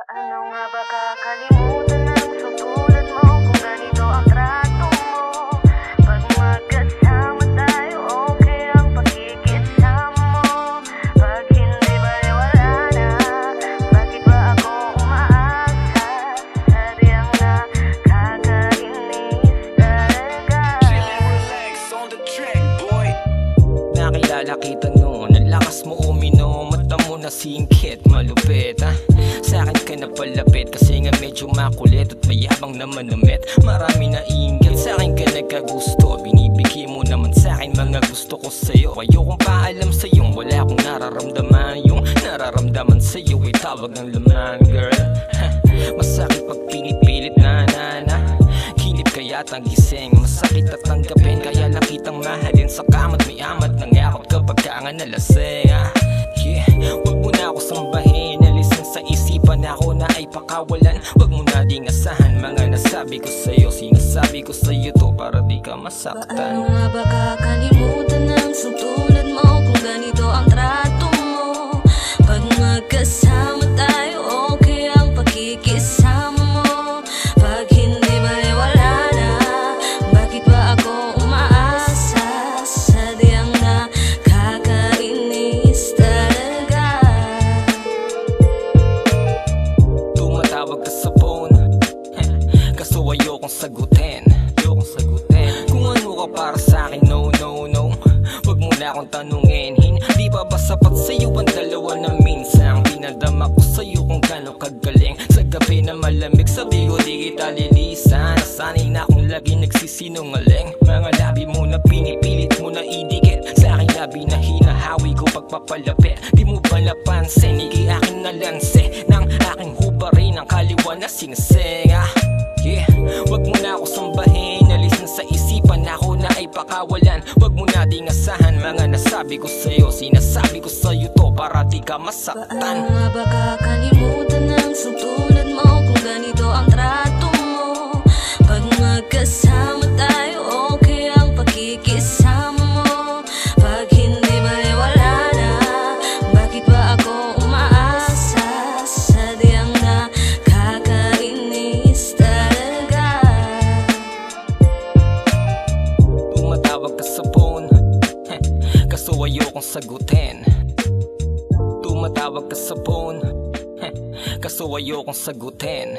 Paano nga ba kakalimutan ang susulat mo kung ganito ang trato mo? Pag magkasama tayo, okay ang pakikisama mo. Pag hindi baliwala na, bakit ba ako umaasa? Sadyang nakakainis talaga. Relax on the track, boy. Nakilala kita noon, ang lakas mo uminom, mata mo na singkit, malupit ha. Sa akin ka na palapit kasi nga medyo makulit at mayabang naman na met. Marami na inggit, sa akin ka nagkagusto, binibigay mo naman sa akin mga gusto ko sa'yo. Ayokong paalam sa'yo, wala akong nararamdaman. Yung nararamdaman sa'yo ay tawag ng laman, girl. Masakit pag pinipilit na Kinip kaya tang gising, masakit at tanggapin, kaya lang kitang mahalin sa kamat. May amat ng yakap kapag ka nga nalasing. Wag mo na ako sambahin, alisin sa isipan ako na ay pakawalan. Wag mo na ding asahan mga nasabi ko sa'yo. Sinasabi ko sa'yo to para di ka masaktan. Paano nga ba kakalimutan ang susulat mo kung ganito ang trato mo? Pag magkasama tayo, okay ang pakikisama mo. Pag hindi baliwala na, bakit ba ako umaasa? Sadyang nakakainis talaga. Tumatawag ka sa phone, kaso ayokong sagutin. Kung ano ka para sa'kin, no. Wag mo na akong tanungin, hindi ba sapat sa'yo ang dalawa na minsan pinadama ko sa'yo kung gano'ng kagaling. Sa gabi na malamig, sabi ko di kita lilisan. Nasanay na akong lagi nagsisinungaling. Mga labi mo na pinipilit mo na idikit sa aking labi na hinahawi ko pagpapalapit. Di mo ba napansin, iki akin na lanse ng aking hubarin ang kaliwa na sinising. Wag mo na ako sambahin, alisin sa isipan ako na ay pakawalan. Wag mo na ding asahan mga nasabi ko sa'yo. Sinasabi ko sa'yo to para di ka masaktan. Paano nga ba kakalimutan ang susulat mo kung ganito ang trato mo? Pag magkasama tayo, okay ang pakikisama mo. Pag hindi baliwala na, bakit ba ako umaasa? Sadyang nakakainis talaga. Tumatawag ka sa phone, kaso ayokong sagutin. Tumatawag ka sa phone, kaso ayokong sagutin.